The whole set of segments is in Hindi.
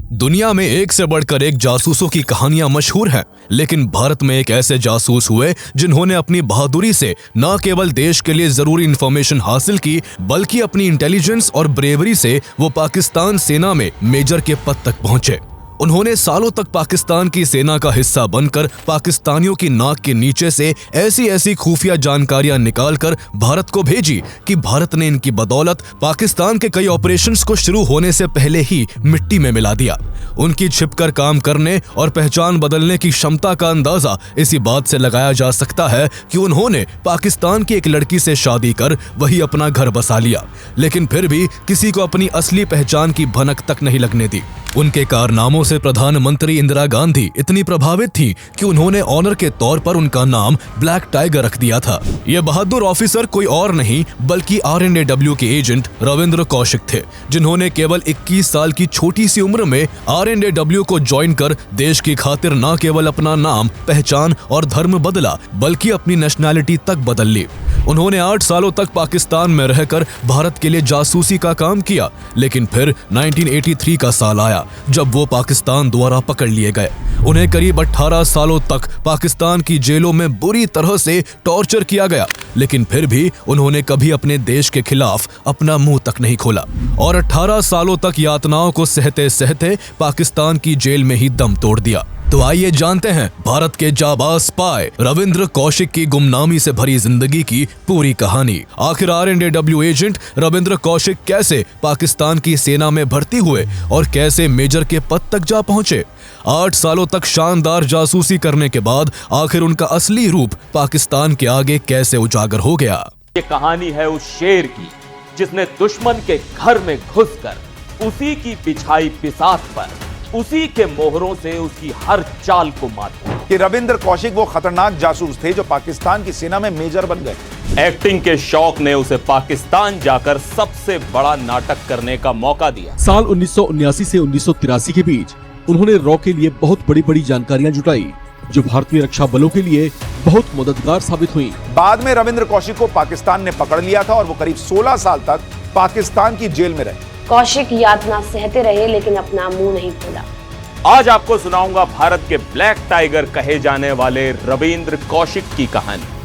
दुनिया में एक से बढ़कर एक जासूसों की कहानियां मशहूर हैं, लेकिन भारत में एक ऐसे जासूस हुए जिन्होंने अपनी बहादुरी से न केवल देश के लिए जरूरी इंफॉर्मेशन हासिल की, बल्कि अपनी इंटेलिजेंस और ब्रेवरी से वो पाकिस्तान सेना में मेजर के पद तक पहुंचे। उन्होंने सालों तक पाकिस्तान की सेना का हिस्सा बनकर पाकिस्तानियों की नाक के नीचे से ऐसी खुफिया जानकारियां निकालकर भारत को भेजी कि भारत ने इनकी बदौलत पाकिस्तान के कई ऑपरेशंस को शुरू होने से पहले ही मिट्टी में मिला दिया। उनकी छिपकर काम करने और पहचान बदलने की क्षमता का अंदाजा इसी बात से लगाया जा सकता है कि उन्होंने पाकिस्तान की एक लड़की से शादी कर वही अपना घर बसा लिया, लेकिन फिर भी किसी को अपनी असली पहचान की भनक तक नहीं लगने दी। उनके कारनामों से प्रधानमंत्री इंदिरा गांधी इतनी प्रभावित थी कि उन्होंने ऑनर के तौर पर उनका नाम ब्लैक टाइगर रख दिया था। ये बहादुर ऑफिसर कोई और नहीं बल्कि RNAW के एजेंट रविंद्र कौशिक थे, जिन्होंने केवल 21 साल की छोटी सी उम्र में RNAW को ज्वाइन कर देश की खातिर न केवल अपना नाम, पहचान और धर्म बदला, बल्कि अपनी नेशनैलिटी तक बदल ली। उन्होंने 8 सालों तक पाकिस्तान में रहकर भारत के लिए जासूसी का काम किया, लेकिन फिर 1983 का साल आया जब वो पाकिस्तान द्वारा पकड़ लिए गए। उन्हें करीब 18 सालों तक पाकिस्तान की जेलों में बुरी तरह से टॉर्चर किया गया, लेकिन फिर भी उन्होंने कभी अपने देश के खिलाफ अपना मुंह तक नहीं खोला और 18 सालों तक यातनाओं को सहते सहते पाकिस्तान की जेल में ही दम तोड़ दिया। तो आइए जानते हैं भारत के जाबाज स्पाई रविंद्र कौशिक की गुमनामी से भरी जिंदगी की पूरी कहानी। आखिर RNAW एजेंट रविंद्र कौशिक कैसे पाकिस्तान की सेना में भर्ती हुए और कैसे मेजर के पद तक जा पहुंचे। 8 सालों तक शानदार जासूसी करने के बाद आखिर उनका असली रूप पाकिस्तान के आगे कैसे उजागर हो गया। ये कहानी है उस शेर की जिसने दुश्मन के घर में घुसकर उसी की बिछाई बिसात पर उसी के मोहरों से उसकी हर चाल को मार दिया। कि रविंद्र कौशिक वो खतरनाक जासूस थे जो पाकिस्तान की सेना में मेजर बन गए। एक्टिंग के शौक ने उसे पाकिस्तान जाकर सबसे बड़ा नाटक करने का मौका दिया। साल 1979 से 1983 के बीच उन्होंने रॉ के लिए बहुत बड़ी जानकारियां जुटाई, जो भारतीय रक्षा बलों के लिए बहुत मददगार साबित हुई। बाद में रविंद्र कौशिक को पाकिस्तान ने पकड़ लिया था और वो करीब 16 साल तक पाकिस्तान की जेल में रहे। कौशिक यातना सहते रहे लेकिन अपना मुंह नहीं खोला। आज आपको सुनाऊंगा भारत के ब्लैक टाइगर कहे जाने वाले रविंद्र कौशिक की कहानी।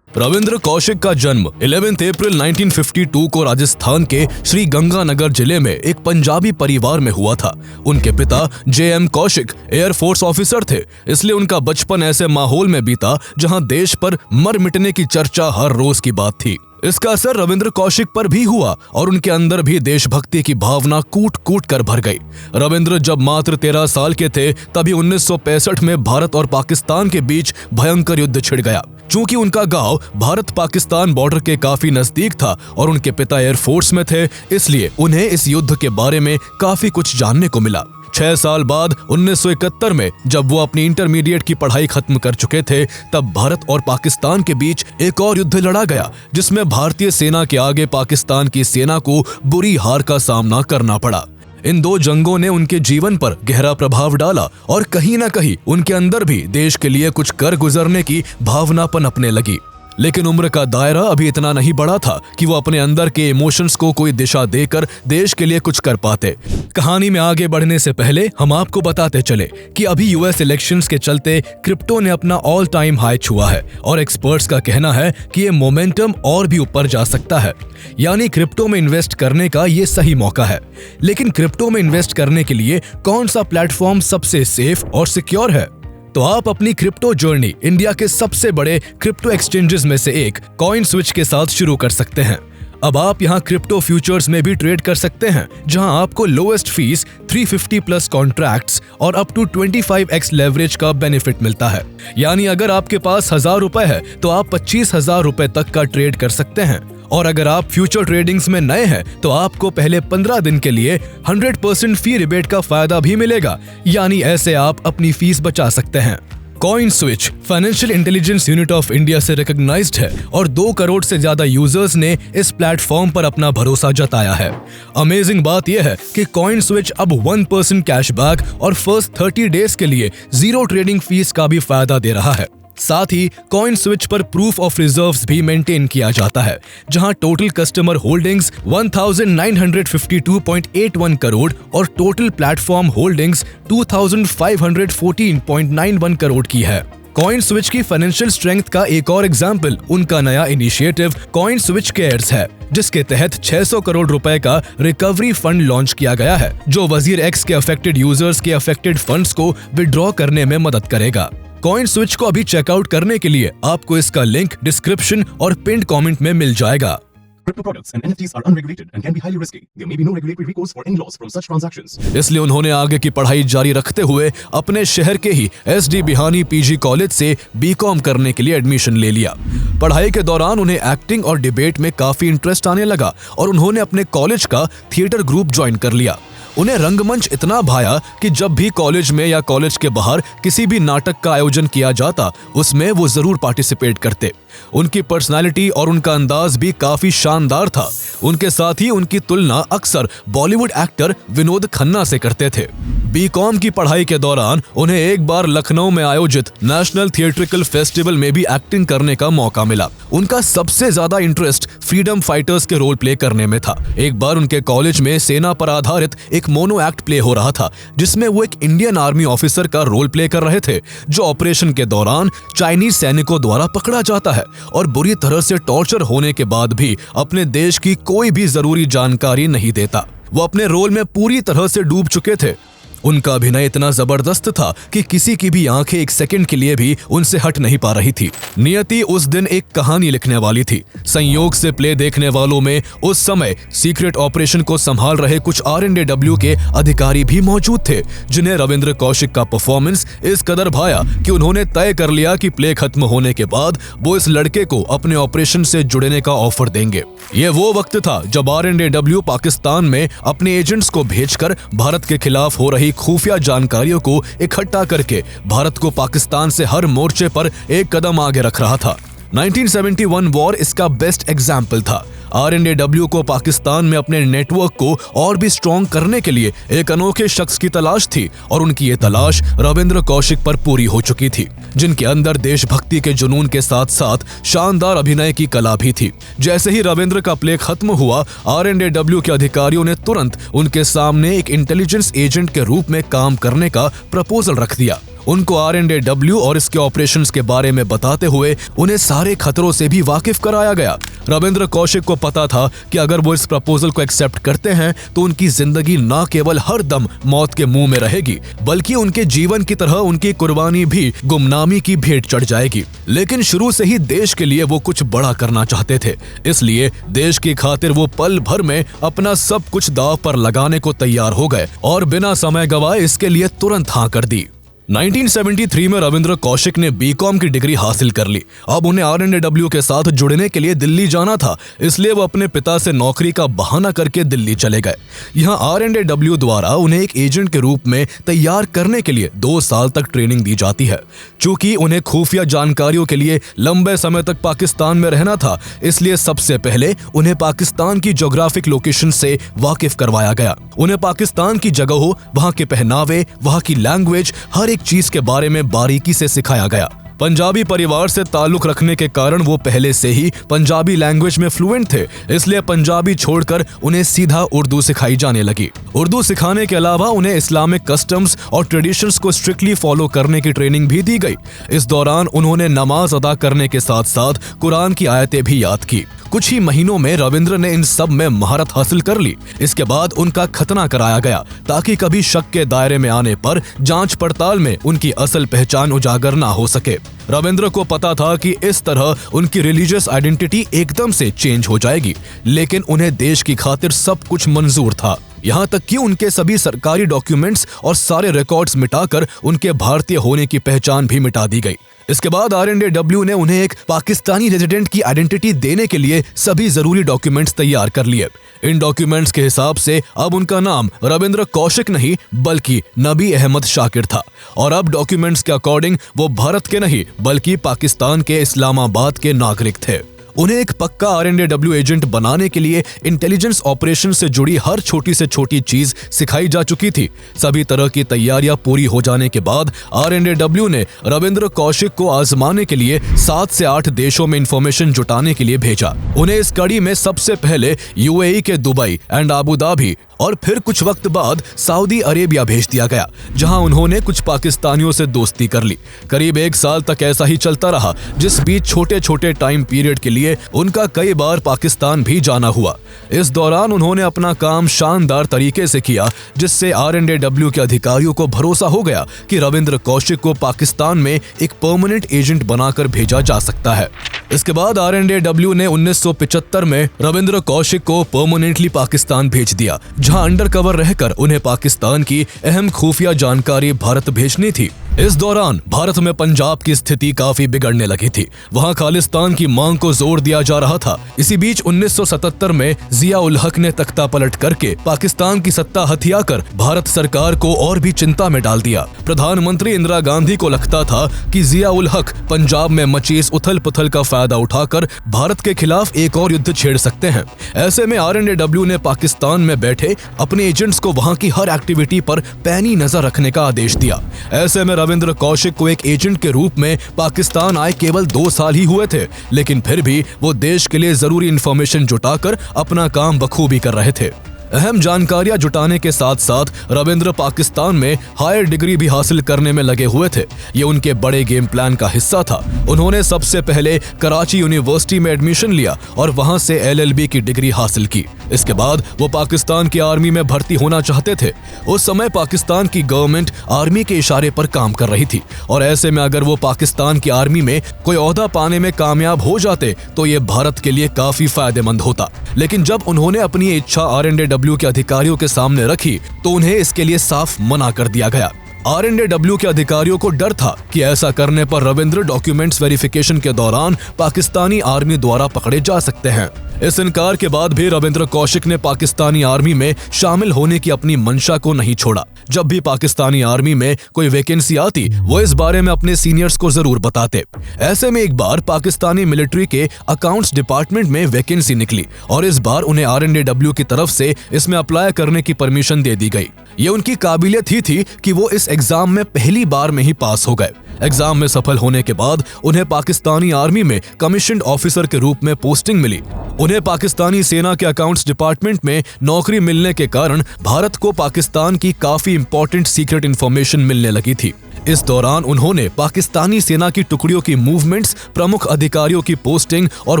रविंद्र कौशिक का जन्म 11 अप्रैल 1952 को राजस्थान के श्री गंगानगर जिले में एक पंजाबी परिवार में हुआ था। उनके पिता JM कौशिक एयरफोर्स ऑफिसर थे, इसलिए उनका बचपन ऐसे माहौल में बीता जहां देश पर मर मिटने की चर्चा हर रोज की बात थी। इसका असर रविंद्र कौशिक पर भी हुआ और उनके अंदर भी देशभक्ति की भावना कूट कूट कर भर गई। रविंद्र जब मात्र 13 साल के थे तभी 1965 में भारत और पाकिस्तान के बीच भयंकर युद्ध छिड़ गया। चूंकि उनका गांव भारत पाकिस्तान बॉर्डर के काफी नजदीक था और उनके पिता एयरफोर्स में थे, इसलिए उन्हें इस युद्ध के बारे में काफी कुछ जानने को मिला। 6 साल बाद 1971 में जब वो अपनी इंटरमीडिएट की पढ़ाई खत्म कर चुके थे, तब भारत और पाकिस्तान के बीच एक और युद्ध लड़ा गया, जिसमें भारतीय सेना के आगे पाकिस्तान की सेना को बुरी हार का सामना करना पड़ा। इन दो जंगों ने उनके जीवन पर गहरा प्रभाव डाला और कहीं ना कहीं उनके अंदर भी देश के लिए कुछ कर गुजरने की भावना पनपने लगी। लेकिन उम्र का दायरा अभी इतना नहीं बड़ा था कि वो अपने अंदर के इमोशंस को कोई दिशा देकर देश के लिए कुछ कर पाते। कहानी में आगे बढ़ने से पहले हम आपको बताते चले कि अभी US इलेक्शंस के चलते क्रिप्टो ने अपना ऑल टाइम हाई छुआ है और एक्सपर्ट्स का कहना है कि ये मोमेंटम और भी ऊपर जा सकता है, यानी क्रिप्टो में इन्वेस्ट करने का ये सही मौका है। लेकिन क्रिप्टो में इन्वेस्ट करने के लिए कौन सा प्लेटफॉर्म सबसे सेफ और सिक्योर है? तो आप अपनी क्रिप्टो जर्नी इंडिया के सबसे बड़े क्रिप्टो एक्सचेंजेस में से एक CoinSwitch के साथ शुरू कर सकते हैं। अब आप यहां क्रिप्टो फ्यूचर्स में भी ट्रेड कर सकते हैं, जहां आपको लोएस्ट फीस 350 प्लस कॉन्ट्रैक्ट्स और अप टू 25x लेवरेज का बेनिफिट मिलता है। यानी अगर आपके पास 1000 रुपए है तो आप 25,000 रुपए तक का ट्रेड कर सकते हैं। और अगर आप फ्यूचर ट्रेडिंग्स में नए हैं तो आपको पहले 15 दिन के लिए 100% फी रिबेट का फायदा भी मिलेगा, यानी ऐसे आप अपनी फीस बचा सकते हैं। CoinSwitch financial intelligence unit of India से रिकॉग्नाइज्ड है और 2 करोड़ से ज्यादा यूजर्स ने इस प्लेटफॉर्म पर अपना भरोसा जताया है। अमेजिंग बात यह है कि CoinSwitch अब 1% कैशबैक और फर्स्ट 30 डेज के लिए 0 ट्रेडिंग फीस का भी फायदा दे रहा है। साथ ही कॉइन स्विच पर प्रूफ ऑफ रिजर्व्स भी मेंटेन किया जाता है, जहां टोटल कस्टमर होल्डिंग्स 1952.81 करोड़ और टोटल प्लेटफॉर्म होल्डिंग्स 2514.91 करोड़ की है। कॉइन स्विच की फाइनेंशियल स्ट्रेंथ का एक और एग्जाम्पल उनका नया इनिशिएटिव कॉइन स्विच केयर्स है, जिसके तहत 600 करोड़ रुपए का रिकवरी फंड लॉन्च किया गया है, जो वजीर एक्स के अफेक्टेड यूजर्स के अफेक्टेड फंड्स को विड्रॉ करने में मदद करेगा। कॉइन स्विच को अभी चेकआउट करने के लिए आपको इसका लिंक डिस्क्रिप्शन और पिन्ड कमेंट में मिल जाएगा। Crypto products and NFTs are unregulated and can be highly risky. There may be no regulatory recourse or any loss from such transactions. इसलिए उन्होंने आगे की पढ़ाई जारी रखते हुए अपने शहर के ही SD बिहानी PG कॉलेज से BCom करने के लिए एडमिशन ले लिया। पढ़ाई के दौरान उन्हें एक्टिंग और डिबेट में काफी इंटरेस्ट आने लगा और उन्होंने अपने कॉलेज का थिएटर ग्रुप ज्वाइन कर लिया। उन्हें रंगमंच इतना भाया कि जब भी कॉलेज में या कॉलेज के बाहर किसी भी नाटक का आयोजन किया जाता, उसमें वो जरूर पार्टिसिपेट करते। उनकी पर्सनालिटी और उनका अंदाज भी काफी शानदार था। उनके साथ ही उनकी तुलना अक्सर बॉलीवुड एक्टर विनोद खन्ना से करते थे। बीकॉम की पढ़ाई के दौरान उन्हें एक बार लखनऊ में आयोजित नेशनल थिएट्रिकल फेस्टिवल में भी एक्टिंग करने का मौका मिला। उनका सबसे ज्यादा इंटरेस्ट फ्रीडम फाइटर्स के रोल प्ले करने में था। एक बार उनके कॉलेज में सेना पर आधारित एक मोनो एक्ट प्ले हो रहा था, जिसमें वो एक इंडियन आर्मी ऑफिसर का रोल प्ले कर रहे थे, जो ऑपरेशन के दौरान चाइनीज सैनिकों द्वारा पकड़ा जाता है और बुरी तरह से टॉर्चर होने के बाद भी अपने देश की कोई भी जरूरी जानकारी नहीं देता। वो अपने रोल में पूरी तरह से डूब चुके थे। उनका अभिनय इतना जबरदस्त था कि किसी की भी आंखें एक सेकंड के लिए भी उनसे हट नहीं पा रही थी। नियति उस दिन एक कहानी लिखने वाली थी। संयोग से प्ले देखने वालों में उस समय सीक्रेट ऑपरेशन को संभाल रहे कुछ RNDW के अधिकारी भी मौजूद थे, जिन्हें रविंद्र कौशिक का परफॉर्मेंस इस कदर भाया कि उन्होंने तय कर लिया कि प्ले खत्म होने के बाद वो इस लड़के को अपने ऑपरेशन से जुड़ने का ऑफर देंगे। ये वो वक्त था जब RNDW पाकिस्तान में अपने एजेंट्स को भेजकर भारत के खिलाफ हो रही खुफिया जानकारियों को इकट्ठा करके भारत को पाकिस्तान से हर मोर्चे पर एक कदम आगे रख रहा था। 1971 वॉर इसका बेस्ट एग्जाम्पल था। RNDW को पाकिस्तान में अपने नेटवर्क को और भी स्ट्रॉन्ग करने के लिए एक अनोखे शख्स की तलाश थी और उनकी ये तलाश रविंद्र कौशिक पर पूरी हो चुकी थी, जिनके अंदर देशभक्ति के जुनून के साथ साथ शानदार अभिनय की कला भी थी। जैसे ही रविंद्र का प्ले खत्म हुआ, RNDW के अधिकारियों ने तुरंत उनके सामने एक इंटेलिजेंस एजेंट के रूप में काम करने का प्रपोजल रख दिया। उनको RNDW और इसके ऑपरेशंस के बारे में बताते हुए उन्हें सारे खतरों से भी वाकिफ कराया गया। रविंद्र कौशिक को पता था कि अगर वो इस प्रपोजल को एक्सेप्ट करते हैं तो उनकी जिंदगी न केवल हर दम मौत के मुंह में रहेगी, बल्कि उनके जीवन की तरह उनकी कुर्बानी भी गुमनामी की भेंट चढ़ जाएगी। लेकिन शुरू से ही देश के लिए वो कुछ बड़ा करना चाहते थे, इसलिए देश की खातिर वो पल भर में अपना सब कुछ दांव पर लगाने को तैयार हो गए और बिना समय गवाए इसके लिए तुरंत हाँ कर दी। 1973 में रविंद्र कौशिक ने बीकॉम की डिग्री हासिल कर ली। अब उन्हें RNDW के साथ जुड़ने के लिए दिल्ली जाना था, इसलिए वो अपने पिता से नौकरी का बहाना करके दिल्ली चले गए। यहाँ RNDW द्वारा उन्हें एक एजेंट के रूप में तैयार करने के लिए 2 साल तक ट्रेनिंग दी जाती है। चूंकि उन्हें खुफिया जानकारियों के लिए लंबे समय तक पाकिस्तान में रहना था, इसलिए सबसे पहले उन्हें पाकिस्तान की ज्योग्राफिक लोकेशन से वाकिफ करवाया गया। उन्हें पाकिस्तान की जगहों, वहाँ के पहनावे, वहाँ की लैंग्वेज, हर एक चीज के बारे में बारीकी से सिखाया गया। पंजाबी परिवार से ताल्लुक रखने के कारण वो पहले से ही पंजाबी लैंग्वेज में फ्लुएंट थे, इसलिए पंजाबी छोड़कर उन्हें सीधा उर्दू सिखाई जाने लगी। उर्दू सिखाने के अलावा उन्हें इस्लामिक कस्टम्स और ट्रेडिशंस को स्ट्रिक्टली फॉलो करने की ट्रेनिंग भी दी गई। इस दौरान उन्होंने नमाज अदा करने के साथ साथ कुरान की आयतें भी याद की। कुछ ही महीनों में रविंद्र ने इन सब में महारत हासिल कर ली। इसके बाद उनका खतना कराया गया ताकि कभी शक के दायरे में आने पर जांच पड़ताल में उनकी असल पहचान उजागर ना हो सके। रविंद्र को पता था कि इस तरह उनकी रिलीजियस आइडेंटिटी एकदम से चेंज हो जाएगी, लेकिन उन्हें देश की खातिर सब कुछ मंजूर था। यहाँ तक कि उनके सभी सरकारी डॉक्यूमेंट्स और सारे रिकॉर्ड्स मिटाकर उनके भारतीय होने की पहचान भी मिटा दी गई। इसके बाद RNDW ने उन्हें एक पाकिस्तानी रेजिडेंट की आइडेंटिटी देने के लिए सभी जरूरी डॉक्यूमेंट्स तैयार कर लिए। इन डॉक्यूमेंट्स के हिसाब से अब उनका नाम रविंद्र कौशिक नहीं बल्कि नबी अहमद शाकिर था और अब डॉक्यूमेंट्स के अकॉर्डिंग वो भारत के नहीं बल्कि पाकिस्तान के इस्लामाबाद के नागरिक थे। उन्हें एक पक्का RNAW एजेंट बनाने के लिए इंटेलिजेंस ऑपरेशन से जुड़ी हर छोटी से छोटी चीज सिखाई जा चुकी थी। सभी तरह की तैयारियां पूरी हो जाने के बाद RNAW ने रविंद्र कौशिक को आजमाने के लिए 7 से 8 देशों में इंफॉर्मेशन जुटाने के लिए भेजा। उन्हें इस कड़ी में सबसे पहले UAE के दुबई एंड अबू धाबी और फिर कुछ वक्त बाद सऊदी अरेबिया भेज दिया गया, जहां उन्होंने कुछ पाकिस्तानियों से दोस्ती कर ली। करीब 1 साल तक ऐसा ही चलता रहा, जिस बीच छोटे छोटे टाइम पीरियड के लिए उनका कई बार पाकिस्तान भी जाना हुआ। इस दौरान उन्होंने अपना काम शानदार तरीके से किया, जिससे RNAW के अधिकारियों को भरोसा हो गया कि रविंद्र कौशिक को पाकिस्तान में एक परमानेंट एजेंट बनाकर भेजा जा सकता है। इसके बाद RNAW ने 1975 में रविंद्र कौशिक को परमानेंटली पाकिस्तान भेज दिया, जहां अंडरकवर रहकर उन्हें पाकिस्तान की अहम खुफिया जानकारी भारत भेजनी थी। इस दौरान भारत में पंजाब की स्थिति काफी बिगड़ने लगी थी। वहां खालिस्तान की मांग को जोर दिया जा रहा था। इसी बीच 1977 में जिया उल हक ने तख्ता पलट करके पाकिस्तान की सत्ता हथियाकर भारत सरकार को और भी चिंता में डाल दिया। प्रधानमंत्री इंदिरा गांधी को लगता था कि जिया उल हक पंजाब में मची इस उथल पुथल का फायदा उठाकर भारत के खिलाफ एक और युद्ध छेड़ सकते हैं। ऐसे में RNAW ने पाकिस्तान में बैठे अपने एजेंट्स को वहां की हर एक्टिविटी पर पैनी नजर रखने का आदेश दिया। ऐसे में रविंद्र कौशिक को एक एजेंट के रूप में पाकिस्तान आए केवल 2 साल ही हुए थे, लेकिन फिर भी वो देश के लिए जरूरी इंफॉर्मेशन जुटाकर अपना काम बखूबी कर रहे थे। अहम जानकारियां जुटाने के साथ साथ रविंद्र पाकिस्तान में हायर डिग्री भी हासिल करने में लगे हुए थे। ये उनके बड़े गेम प्लान का हिस्सा था। उन्होंने सबसे पहले कराची यूनिवर्सिटी में एडमिशन लिया और वहां से LLB की डिग्री हासिल की। इसके बाद वो पाकिस्तान की आर्मी में भर्ती होना चाहते थे। उस समय पाकिस्तान की गवर्नमेंट आर्मी के इशारे पर काम कर रही थी और ऐसे में अगर वो पाकिस्तान की आर्मी में कोई ओहदा पाने में कामयाब हो जाते तो ये भारत के लिए काफी फायदेमंद होता। लेकिन जब उन्होंने अपनी इच्छा RNAW के अधिकारियों के सामने रखी तो उन्हें इसके लिए साफ मना कर दिया गया। RNAW के अधिकारियों को डर था कि ऐसा करने पर रविंद्र डॉक्यूमेंट्स वेरिफिकेशन के दौरान पाकिस्तानी आर्मी द्वारा पकड़े जा सकते हैं। इस इनकार के बाद भी रविंद्र कौशिक ने पाकिस्तानी आर्मी में शामिल होने की अपनी मंशा को नहीं छोड़ा। जब भी पाकिस्तानी आर्मी में कोई वैकेंसी आती वो इस बारे में अपने सीनियर्स को जरूर बताते। ऐसे में एक बार पाकिस्तानी मिलिट्री के अकाउंट्स डिपार्टमेंट में वैकेंसी निकली और इस बार उन्हें RNAW की तरफ से इसमें अप्लाई करने की परमिशन दे दी गई। ये उनकी काबिलियत ही थी कि वो इस एग्जाम में पहली बार में ही पास हो गए। एग्जाम में सफल होने के बाद उन्हें पाकिस्तानी आर्मी में कमीशन्ड ऑफिसर के रूप में पोस्टिंग मिली। उन्हें पाकिस्तानी सेना के अकाउंट्स डिपार्टमेंट में नौकरी मिलने के कारण भारत को पाकिस्तान की काफी इंपॉर्टेंट सीक्रेट इंफॉर्मेशन मिलने लगी थी। इस दौरान उन्होंने पाकिस्तानी सेना की टुकड़ियों की मूवमेंट्स, प्रमुख अधिकारियों की पोस्टिंग और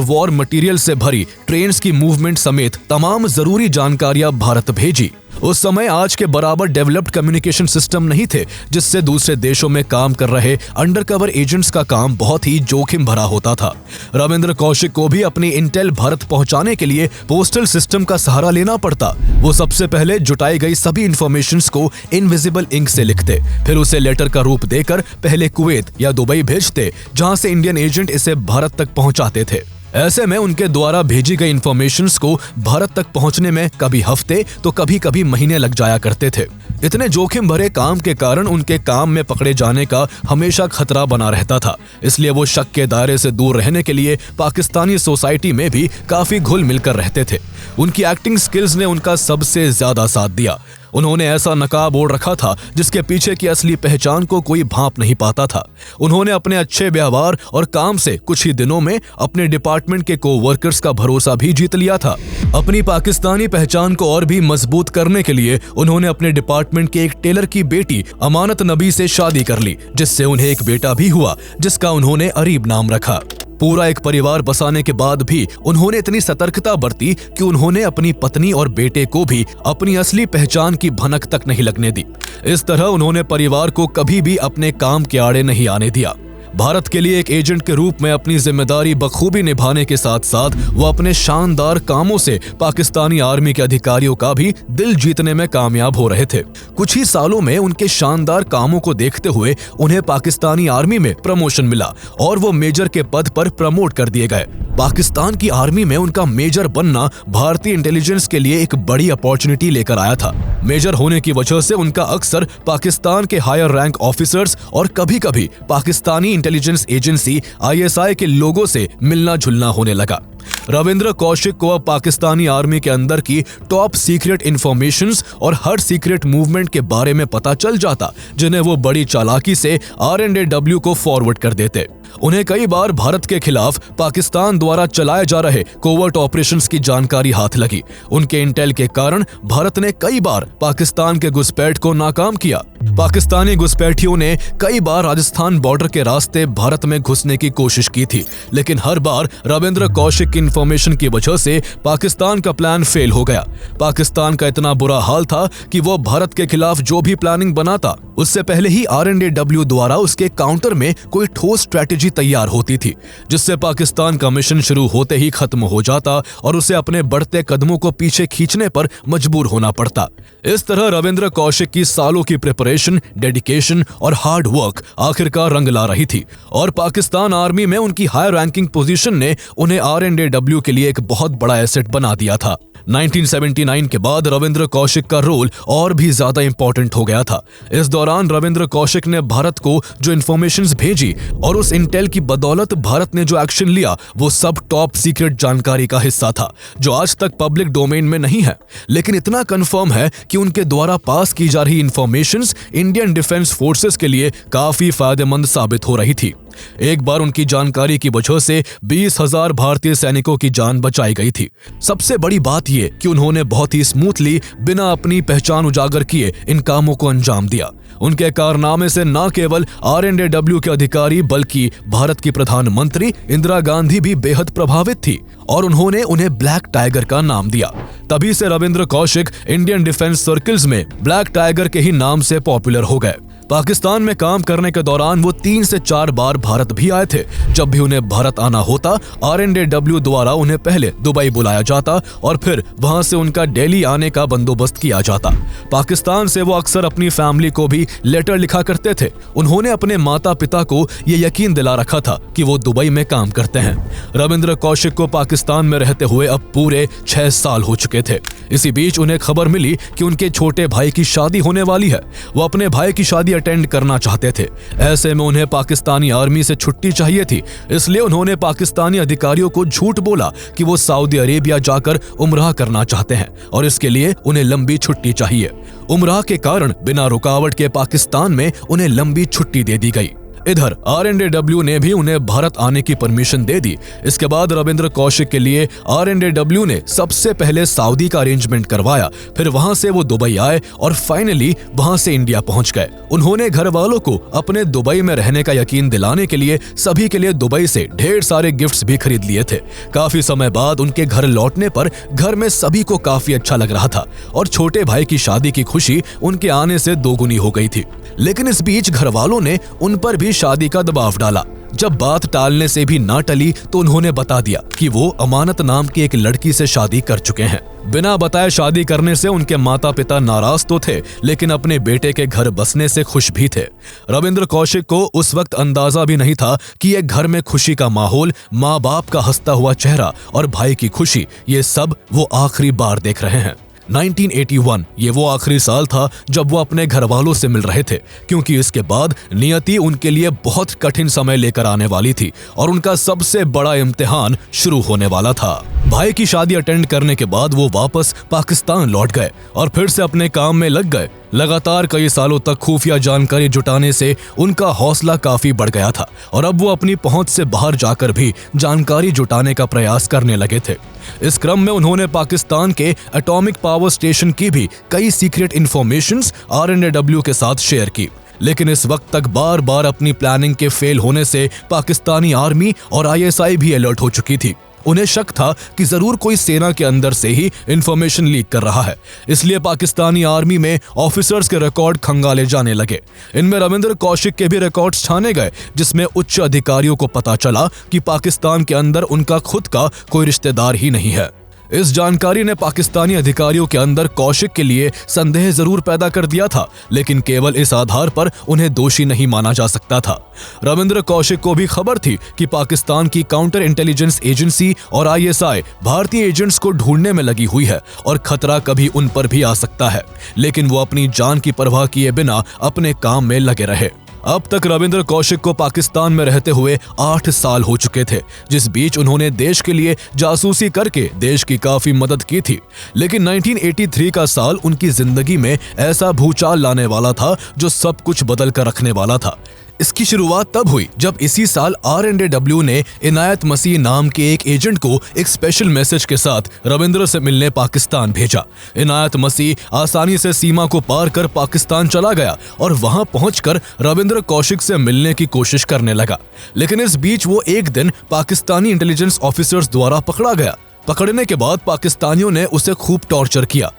वॉर मटेरियल से भरी ट्रेन्स की मूवमेंट समेत तमाम जरूरी जानकारियां भारत भेजी। उस समय आज के बराबर डेवलप्ड कम्युनिकेशन सिस्टम नहीं थे, जिससे दूसरे देशों में काम कर रहे अंडरकवर एजेंट्स का काम बहुत ही जोखिम भरा होता था। रविंद्र कौशिक को भी अपनी इंटेल भारत पहुंचाने के लिए पोस्टल सिस्टम का सहारा लेना पड़ता। वो सबसे पहले जुटाई गई सभी इंफॉर्मेशंस को इनविजिबल इंक से लिखते, फिर उसे लेटर का रूप देकर पहले कुवैत या दुबई भेजते, जहां से इंडियन एजेंट इसे भारत तक पहुंचाते थे। ऐसे में उनके द्वारा भेजी गई इंफॉर्मेशंस को भारत तक पहुंचने में कभी हफ्ते तो कभी कभी महीने लग जाया करते थे। इतने जोखिम भरे काम के कारण उनके काम में पकड़े जाने का हमेशा खतरा बना रहता था। इसलिए वो शक के दायरे से दूर रहने के लिए पाकिस्तानी सोसाइटी में भी काफी घुल मिलकर रहते थे। उनकी एक्टिंग स्किल्स ने उनका सबसे ज्यादा साथ दिया। उन्होंने ऐसा नकाब ओढ़ रखा था जिसके पीछे की असली पहचान को कोई भांप नहीं पाता था। उन्होंने अपने अच्छे व्यवहार और काम से कुछ ही दिनों में अपने डिपार्टमेंट के कोवर्कर्स का भरोसा भी जीत लिया था। अपनी पाकिस्तानी पहचान को और भी मजबूत करने के लिए उन्होंने अपने डिपार्टमेंट के एक टेलर की बेटी अमानत नबी से शादी कर ली, जिससे उन्हें एक बेटा भी हुआ जिसका उन्होंने अरीब नाम रखा। पूरा एक परिवार बसाने के बाद भी उन्होंने इतनी सतर्कता बरती कि उन्होंने अपनी पत्नी और बेटे को भी अपनी असली पहचान की भनक तक नहीं लगने दी। इस तरह उन्होंने परिवार को कभी भी अपने काम के आड़े नहीं आने दिया। भारत के लिए एक एजेंट के रूप में अपनी जिम्मेदारी बखूबी निभाने के साथ साथ वो अपने शानदार कामों से पाकिस्तानी आर्मी के अधिकारियों का भी दिल जीतने में कामयाब हो रहे थे। कुछ ही सालों में उनके शानदार कामों को देखते हुए उन्हें पाकिस्तानी आर्मी में प्रमोशन मिला और वो मेजर के पद पर प्रमोट कर दिए गए। पाकिस्तान की आर्मी में उनका मेजर बनना भारतीय इंटेलिजेंस के लिए एक बड़ी अपॉर्चुनिटी लेकर आया था। मेजर होने की वजह से उनका अक्सर पाकिस्तान के हायर रैंक ऑफिसर्स और कभी-कभी पाकिस्तानी इंटेलिजेंस एजेंसी ISI के लोगों से मिलना जुलना होने लगा। रविंद्र कौशिक को अब पाकिस्तानी आर्मी के अंदर की टॉप सीक्रेट इंफॉर्मेशंस और हर सीक्रेट मूवमेंट के बारे में पता चल जाता, जिन्हें वो बड़ी चालाकी से RNAW को फॉरवर्ड कर देते। उन्हें कई बार भारत के खिलाफ पाकिस्तान द्वारा चलाए जा रहे कोवर्ट ऑपरेशंस की जानकारी हाथ लगी। उनके इंटेल के कारण भारत ने कई बार पाकिस्तान के घुसपैठ को नाकाम किया। पाकिस्तानी घुसपैठियों ने कई बार राजस्थान बॉर्डर के रास्ते भारत में घुसने की कोशिश की थी, लेकिन हर बार रविंद्र कौशिक की इंफॉर्मेशन की वजह से पाकिस्तान का प्लान फेल हो गया। पाकिस्तान का इतना बुरा हाल था कि वो भारत के खिलाफ जो भी प्लानिंग बनाता, उससे पहले ही RNAW द्वारा उसके काउंटर में कोई ठोस स्ट्रैटेजी तैयार होती थी, जिससे पाकिस्तान का मिशन शुरू होते ही खत्म हो जाता और उसे अपने बढ़ते कदमों को पीछे खींचने पर मजबूर होना पड़ता। इस तरह रविंद्र कौशिक की सालों की प्रिपरेशन, डेडिकेशन और हार्ड वर्क आखिरकार रंग ला रही थी और पाकिस्तान आर्मी में उनकी हाई रैंकिंग पोजीशन ने उन्हें RNAW के लिए एक बहुत बड़ा एसेट बना दिया था। 1979 के बाद रविंद्र कौशिक का रोल और भी ज्यादा इंपॉर्टेंट हो गया था। इस दौरान रविंद्र कौशिक ने भारत को जो इंफॉर्मेशंस भेजी और उस इंटेल की बदौलत भारत ने जो एक्शन लिया, वो सब टॉप सीक्रेट जानकारी का हिस्सा था, जो आज तक पब्लिक डोमेन में नहीं है, लेकिन इतना कंफर्म है कि उनके द्वारा पास की जा रही इंफॉर्मेशंस इंडियन डिफेंस फोर्सेस के लिए काफी फायदेमंद साबित हो रही थी। एक बार उनकी जानकारी की वजह से 20,000 भारतीय सैनिकों की जान बचाई गई थी। सबसे बड़ी बात यह कि उन्होंने बहुत ही स्मूथली, बिना अपनी पहचान उजागर किए इन कामों को अंजाम दिया। उनके कारनामे से न केवल RNAW के अधिकारी बल्कि भारत की प्रधानमंत्री इंदिरा गांधी भी बेहद प्रभावित थी और उन्होंने उन्हें ब्लैक टाइगर का नाम दिया। तभी से Ravindra Kaushik Indian defence circles में ब्लैक टाइगर के ही नाम से पॉपुलर हो गए। पाकिस्तान में काम करने के दौरान वो 3 से 4 बार भारत भी आए थे। जब भी उन्हें भारत आना होता, RNAW द्वारा उन्हें पहले दुबई बुलाया जाता और फिर वहां से उनका दिल्ली आने का बंदोबस्त किया जाता। पाकिस्तान से वो अक्सर अपनी फैमिली को भी लेटर लिखा करते थे। उन्होंने अपने माता पिता को ये यकीन दिला रखा था कि वो दुबई में काम करते हैं। रविंद्र कौशिक को पाकिस्तान में रहते हुए अब पूरे 6 साल हो चुके थे। इसी बीच उन्हें खबर मिली कि उनके छोटे भाई की शादी होने वाली है। वो अपने भाई की शादी अटेंड करना चाहते थे। ऐसे में उन्हें पाकिस्तानी आर्मी से छुट्टी चाहिए थी, इसलिए उन्होंने पाकिस्तानी अधिकारियों को झूठ बोला कि वो सऊदी अरेबिया जाकर उम्राह करना चाहते हैं और इसके लिए उन्हें लंबी छुट्टी चाहिए। उम्राह के कारण बिना रुकावट के पाकिस्तान में उन्हें लंबी छुट्टी दे दी गई। इधर RNAW ने भी उन्हें भारत आने की परमिशन दे दी। इसके बाद रविंद्र कौशिक के लिए RNAW ने सबसे पहले सऊदी का अरेंजमेंट करवाया, फिर वहां से वो दुबई आए और फाइनली वहां से इंडिया पहुंच गए। उन्होंने घर वालों को अपने दुबई में रहने का यकीन दिलाने के लिए सभी के लिए दुबई से ढेर सारे गिफ्ट्स भी खरीद लिए थे। काफी समय बाद उनके घर लौटने पर घर में सभी को काफी अच्छा लग रहा था और छोटे भाई की शादी की खुशी उनके आने से दोगुनी हो गई थी। लेकिन इस बीच घर वालों ने उन पर भी शादी का दबाव डाला। जब बात टालने से भी ना टली तो उन्होंने बता दिया कि वो अमानत नाम की एक लड़की से शादी कर चुके हैं। बिना बताए शादी करने से उनके माता पिता नाराज तो थे, लेकिन अपने बेटे के घर बसने से खुश भी थे। रविंद्र कौशिक को उस वक्त अंदाजा भी नहीं था कि ये घर में खुशी का माहौल, माँ बाप का हंसता हुआ चेहरा और भाई की खुशी, ये सब वो आखिरी बार देख रहे हैं। 1981 ये वो आखिरी साल था जब वो अपने घर वालों से मिल रहे थे, क्योंकि इसके बाद नियति उनके लिए बहुत कठिन समय लेकर आने वाली थी और उनका सबसे बड़ा इम्तिहान शुरू होने वाला था। भाई की शादी अटेंड करने के बाद वो वापस पाकिस्तान लौट गए और फिर से अपने काम में लग गए। लगातार कई सालों तक खुफिया जानकारी जुटाने से उनका हौसला काफी बढ़ गया था और अब वो अपनी पहुंच से बाहर जाकर भी जानकारी जुटाने का प्रयास करने लगे थे। इस क्रम में उन्होंने पाकिस्तान के एटॉमिक पावर स्टेशन की भी कई सीक्रेट इंफॉर्मेशंस RNAW के साथ शेयर की। लेकिन इस वक्त तक बार बार अपनी प्लानिंग के फेल होने से पाकिस्तानी आर्मी और ISI भी अलर्ट हो चुकी थी। उन्हें शक था कि जरूर कोई सेना के अंदर से ही इंफॉर्मेशन लीक कर रहा है, इसलिए पाकिस्तानी आर्मी में ऑफिसर्स के रिकॉर्ड खंगाले जाने लगे। इनमें रविंद्र कौशिक के भी रिकॉर्ड्स छाने गए, जिसमें उच्च अधिकारियों को पता चला कि पाकिस्तान के अंदर उनका खुद का कोई रिश्तेदार ही नहीं है। इस जानकारी ने पाकिस्तानी अधिकारियों के अंदर कौशिक के लिए संदेह जरूर पैदा कर दिया था, लेकिन केवल इस आधार पर उन्हें दोषी नहीं माना जा सकता था। रविंद्र कौशिक को भी खबर थी कि पाकिस्तान की काउंटर इंटेलिजेंस एजेंसी और ISI भारतीय एजेंट्स को ढूंढने में लगी हुई है और खतरा कभी उन पर भी आ सकता है, लेकिन वो अपनी जान की परवाह किए बिना अपने काम में लगे रहे। अब तक रविंद्र कौशिक को पाकिस्तान में रहते हुए 8 साल हो चुके थे, जिस बीच उन्होंने देश के लिए जासूसी करके देश की काफी मदद की थी। लेकिन 1983 का साल उनकी जिंदगी में ऐसा भूचाल लाने वाला था जो सब कुछ बदल कर रखने वाला था। इसकी शुरुआत तब हुई जब इसी साल R&AW ने इनायत मसीह नाम के एक एजेंट को एक स्पेशल मैसेज के साथ रविंद्र से मिलने पाकिस्तान भेजा। इनायत मसीह आसानी से सीमा को पार कर पाकिस्तान चला गया और वहां पहुंचकर रविंद्र कौशिक से मिलने की कोशिश करने लगा, लेकिन इस बीच वो एक दिन पाकिस्तानी इंटेलिजेंस ऑफिसर्स द्वारा पकड़ा गया। पकड़ने के बाद पाकिस्तानियों ने उसे खूब टॉर्चर किया।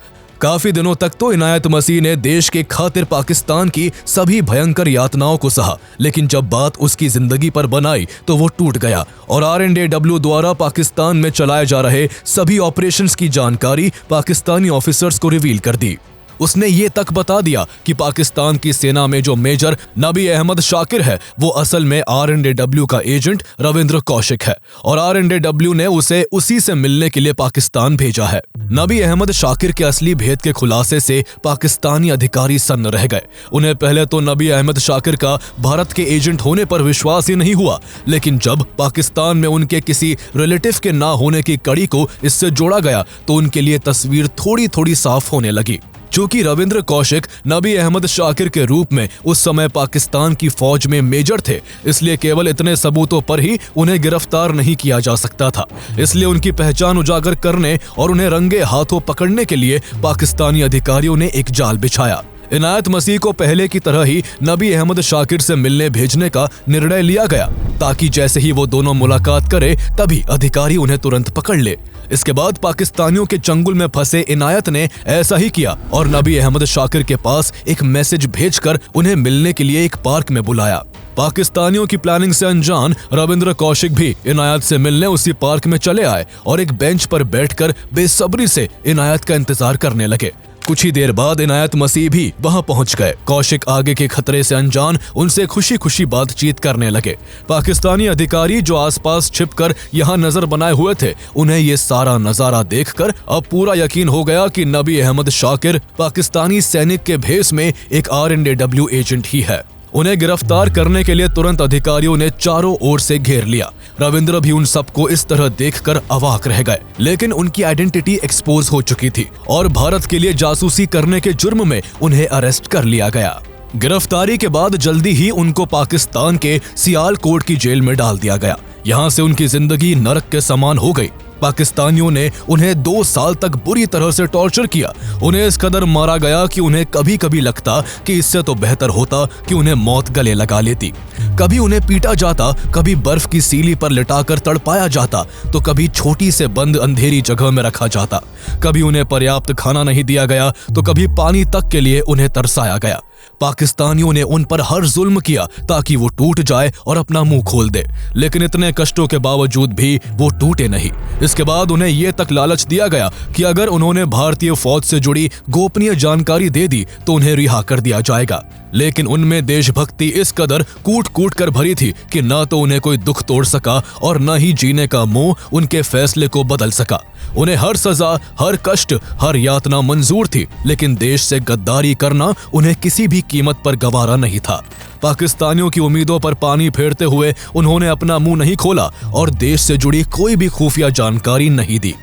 काफी दिनों तक तो इनायत मसीह ने देश के खातिर पाकिस्तान की सभी भयंकर यातनाओं को सहा, लेकिन जब बात उसकी जिंदगी पर बनाई तो वो टूट गया और R&AW द्वारा पाकिस्तान में चलाए जा रहे सभी ऑपरेशंस की जानकारी पाकिस्तानी ऑफिसर्स को रिवील कर दी। उसने ये तक बता दिया कि पाकिस्तान की सेना में जो मेजर नबी अहमद शाकिर है वो असल में R&AW का एजेंट रविंद्र कौशिक है और R&AW ने उसे उसी से मिलने के लिए पाकिस्तान भेजा है। नबी अहमद शाकिर के असली भेद के खुलासे से पाकिस्तानी अधिकारी सन्न रह गए। उन्हें पहले तो नबी अहमद शाकिर का भारत के एजेंट होने पर विश्वास ही नहीं हुआ, लेकिन जब पाकिस्तान में उनके किसी रिलेटिव के ना होने की कड़ी को इससे जोड़ा गया तो उनके लिए तस्वीर थोड़ी थोड़ी साफ होने लगी। चूंकि रविंद्र कौशिक नबी अहमद शाकिर के रूप में उस समय पाकिस्तान की फौज में मेजर थे, इसलिए केवल इतने सबूतों पर ही उन्हें गिरफ्तार नहीं किया जा सकता था। इसलिए उनकी पहचान उजागर करने और उन्हें रंगे हाथों पकड़ने के लिए पाकिस्तानी अधिकारियों ने एक जाल बिछाया। इनायत मसीह को पहले की तरह ही नबी अहमद शाकिर से मिलने भेजने का निर्णय लिया गया, ताकि जैसे ही वो दोनों मुलाकात करे तभी अधिकारी उन्हें तुरंत पकड़ ले। इसके बाद पाकिस्तानियों के चंगुल में फंसे इनायत ने ऐसा ही किया और नबी अहमद शाकिर के पास एक मैसेज भेजकर उन्हें मिलने के लिए एक पार्क में बुलाया। पाकिस्तानियों की प्लानिंग से अनजान रविंद्र कौशिक भी इनायत से मिलने उसी पार्क में चले आए और एक बेंच पर बैठकर बेसब्री से इनायत का इंतजार करने लगे। कुछ ही देर बाद इनायत मसीह भी वहां पहुंच गए। कौशिक आगे के खतरे से अनजान उनसे खुशी खुशी बातचीत करने लगे। पाकिस्तानी अधिकारी जो आसपास छिपकर यहां नजर बनाए हुए थे, उन्हें ये सारा नजारा देखकर अब पूरा यकीन हो गया कि नबी अहमद शाकिर पाकिस्तानी सैनिक के भेष में एक R&AW एजेंट ही है। उन्हें गिरफ्तार करने के लिए तुरंत अधिकारियों ने चारों ओर से घेर लिया। रविंद्र भी उन सबको इस तरह देखकर अवाक रह गए, लेकिन उनकी आइडेंटिटी एक्सपोज हो चुकी थी और भारत के लिए जासूसी करने के जुर्म में उन्हें अरेस्ट कर लिया गया। गिरफ्तारी के बाद जल्दी ही उनको पाकिस्तान के सियालकोट की जेल में डाल दिया गया। यहाँ से उनकी जिंदगी नरक के समान हो गई। पाकिस्तानियों ने उन्हें 2 साल तक बुरी तरह से टॉर्चर किया। उन्हें इस कदर मारा गया कि उन्हें कभी कभी लगता कि इससे तो बेहतर होता कि उन्हें मौत गले लगा लेती। कभी उन्हें पीटा जाता, कभी बर्फ की सीली पर लिटाकर तड़पाया जाता, तो कभी छोटी से बंद अंधेरी जगह में रखा जाता। कभी उन्हें पर्याप्त खाना नहीं दिया गया तो कभी पानी तक के लिए उन्हें तरसाया गया। पाकिस्तानियों ने उन पर हर जुल्म किया ताकि वो टूट जाए और अपना मुंह खोल दे, लेकिन इतने कष्टों के बावजूद भी वो टूटे नहीं। इसके बाद उन्हें ये तक लालच दिया गया कि अगर उन्होंने भारतीय फौज से जुड़ी गोपनीय जानकारी दे दी तो उन्हें रिहा कर दिया जाएगा। लेकिन उनमें देशभक्ति इस कदर कूट कूट कर भरी थी कि न तो उन्हें कोई दुख तोड़ सका और न ही जीने का मोह उनके फैसले को बदल सका। उन्हें हर सजा, हर कष्ट, हर यातना मंजूर थी, लेकिन देश से गद्दारी करना उन्हें किसी भी कीमत पर गवारा नहीं था। पाकिस्तानियों की उम्मीदों पर पानी फेरते हुए उन्होंने अपना मुंह नहीं खोला और देश से जुड़ी कोई भी खुफिया जानकारी नहीं दी।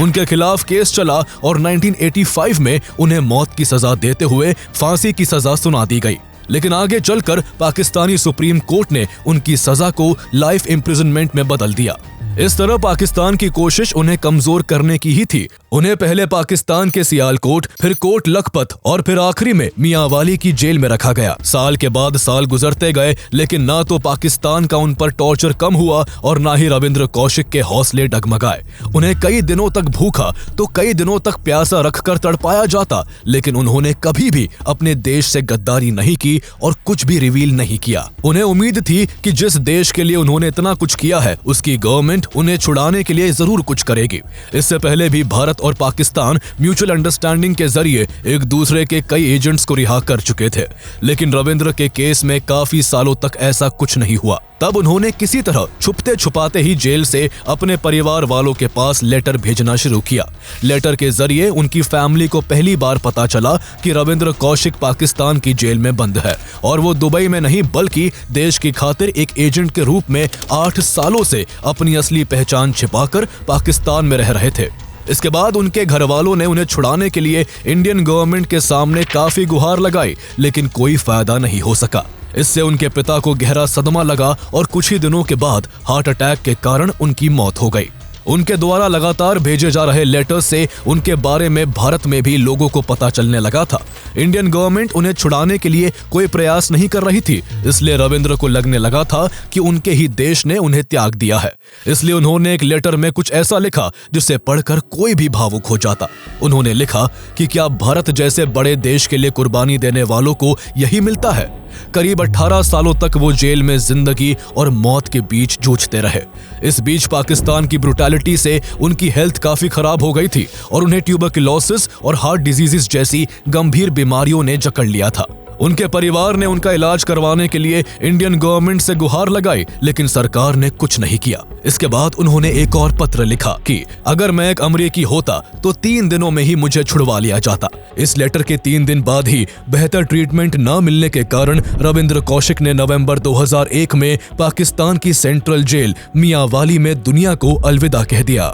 उनके खिलाफ केस चला और 1985 में उन्हें मौत की सजा देते हुए फांसी की सजा सुना दी गई। लेकिन आगे चलकर पाकिस्तानी सुप्रीम कोर्ट ने उनकी सजा को लाइफ इम्प्रिजनमेंट में बदल दिया। इस तरह पाकिस्तान की कोशिश उन्हें कमजोर करने की ही थी। उन्हें पहले पाकिस्तान के सियालकोट, फिर कोट लखपत और फिर आखिरी में मियांवाली की जेल में रखा गया। साल के बाद साल गुजरते गए, लेकिन ना तो पाकिस्तान का उन पर टॉर्चर कम हुआ और ना ही रविंद्र कौशिक के हौसले डगमगाए। उन्हें कई दिनों तक भूखा तो कई दिनों तक प्यासा रखकर तड़पाया जाता, लेकिन उन्होंने कभी भी अपने देश से गद्दारी नहीं की और कुछ भी रिवील नहीं किया। उन्हें उम्मीद थी कि जिस देश के लिए उन्होंने इतना कुछ किया है उसकी गवर्नमेंट गवर्नमेंट उन्हें छुड़ाने के लिए जरूर कुछ करेगी। इससे पहले भी भारत और पाकिस्तान म्यूचुअल अंडरस्टैंडिंग के जरिए एक दूसरे के कई एजेंट्स को रिहा कर चुके थे, लेकिन रविंद्र के केस में काफी सालों तक ऐसा कुछ नहीं हुआ। तब उन्होंने किसी तरह छुपते छुपाते ही जेल से अपने परिवार वालों के पास लेटर भेजना शुरू किया। लेटर के जरिए उनकी फैमिली को पहली बार पता चला कि रविंद्र कौशिक पाकिस्तान की जेल में बंद है और वो दुबई में नहीं बल्कि देश की खातिर एक एजेंट के रूप में 8 सालों से अपनी असली पहचान छिपाकर पाकिस्तान में रह रहे थे। इसके बाद उनके घर वालों ने उन्हें छुड़ाने के लिए इंडियन गवर्नमेंट के सामने काफी गुहार लगाई, लेकिन कोई फायदा नहीं हो सका। इससे उनके पिता को गहरा सदमा लगा और कुछ ही दिनों के बाद हार्ट अटैक के कारण उनकी मौत हो गई। उनके द्वारा लगातार भेजे जा रहे लेटर्स से उनके बारे में भारत में भी लोगों को पता चलने लगा था। इंडियन गवर्नमेंट उन्हें छुड़ाने के लिए कोई प्रयास नहीं कर रही थी, इसलिए रविंद्र को लगने लगा था कि उनके ही देश ने उन्हें त्याग दिया है। इसलिए उन्होंने एक लेटर में कुछ ऐसा लिखा जिसे पढ़कर कोई भी भावुक हो जाता। उन्होंने लिखा कि क्या भारत जैसे बड़े देश के लिए कुर्बानी देने वालों को यही मिलता है? करीब 18 सालों तक वो जेल में जिंदगी और मौत के बीच जूझते रहे। इस बीच पाकिस्तान की ब्रुटैलिटी से उनकी हेल्थ काफी खराब हो गई थी और उन्हें ट्यूबरकुलोसिस और हार्ट डिजीजेस जैसी गंभीर बीमारियों ने जकड़ लिया था। उनके परिवार ने उनका इलाज करवाने के लिए इंडियन गवर्नमेंट से गुहार लगाई, लेकिन सरकार ने कुछ नहीं किया। इसके बाद उन्होंने एक और पत्र लिखा कि अगर मैं एक अमरीकी होता तो 3 दिनों में ही मुझे छुड़वा लिया जाता। इस लेटर के 3 दिन बाद ही बेहतर ट्रीटमेंट न मिलने के कारण रविंद्र कौशिक ने नवंबर 2001 में पाकिस्तान की सेंट्रल जेल मियांवाली में दुनिया को अलविदा कह दिया।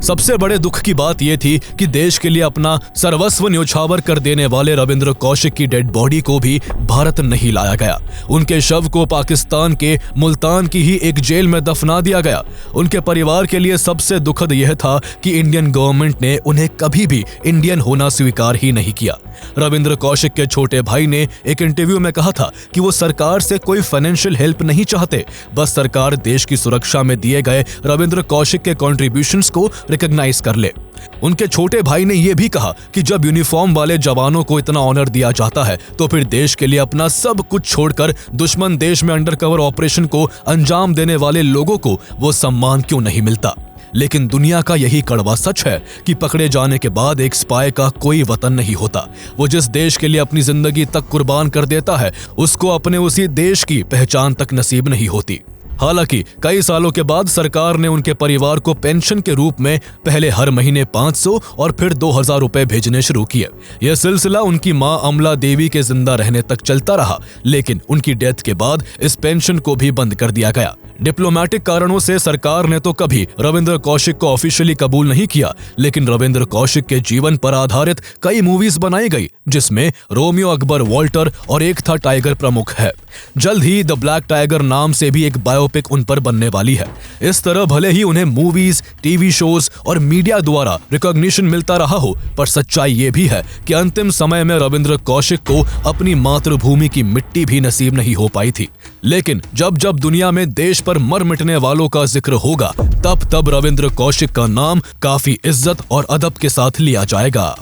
सबसे बड़े दुख की बात यह थी कि देश के लिए अपना सर्वस्व न्योछावर कर देने वाले रविंद्र कौशिक की डेड बॉडी को भी भारत नहीं लाया गया। उनके शव को पाकिस्तान के मुल्तान की ही एक जेल में दफना दिया गया। उनके परिवार के लिए सबसे दुखद यह था कि इंडियन गवर्नमेंट ने उन्हें कभी भी इंडियन होना स्वीकार ही नहीं किया। रविंद्र कौशिक के छोटे भाई ने एक इंटरव्यू में कहा था कि वो सरकार से कोई फाइनेंशियल हेल्प नहीं चाहते, बस सरकार देश की सुरक्षा में दिए गए रविंद्र कौशिक के कॉन्ट्रीब्यूशंस को रिकॉग्नाइज कर ले। उनके छोटे भाई ने यह भी कहा कि जब यूनिफॉर्म वाले जवानों को इतना ऑनर दिया जाता है तो फिर देश के लिए अपना सब कुछ छोड़कर दुश्मन देश में अंडरकवर ऑपरेशन को अंजाम देने वाले लोगों को वो सम्मान क्यों नहीं मिलता। लेकिन दुनिया का यही कड़वा सच है कि पकड़े जाने के बाद एक स्पाई का कोई वतन नहीं होता। वो जिस देश के लिए अपनी जिंदगी तक कुर्बान कर देता है उसको अपने उसी देश की पहचान तक नसीब नहीं होती। हालांकि कई सालों के बाद सरकार ने उनके परिवार को पेंशन के रूप में पहले हर महीने 500 और फिर 2000 रुपए भेजने शुरू किए। यह सिलसिला उनकी मां अमला देवी के जिंदा रहने तक चलता रहा, लेकिन उनकी डेथ के बाद इस पेंशन को भी बंद कर दिया गया। डिप्लोमेटिक कारणों से सरकार ने तो कभी रविंद्र कौशिक को ऑफिशियली कबूल नहीं किया, लेकिन रविंद्र कौशिक के जीवन पर आधारित कई मूवीज बनाई गई, जिसमें रोमियो अकबर वॉल्टर और एक था टाइगर प्रमुख है। जल्द ही द ब्लैक टाइगर नाम से भी एक बायोपिक उन पर बनने वाली है। इस तरह भले ही उन्हें मूवीज, टीवी शोज और मीडिया द्वारा रिकॉग्निशन मिलता रहा हो, पर सच्चाई ये भी है कि अंतिम समय में रविंद्र कौशिक को अपनी मातृभूमि की मिट्टी भी नसीब नहीं हो पाई थी। लेकिन जब जब दुनिया में देश पर मर मिटने वालों का जिक्र होगा, तब तब रविंद्र कौशिक का नाम काफी इज्जत और अदब के साथ लिया जाएगा।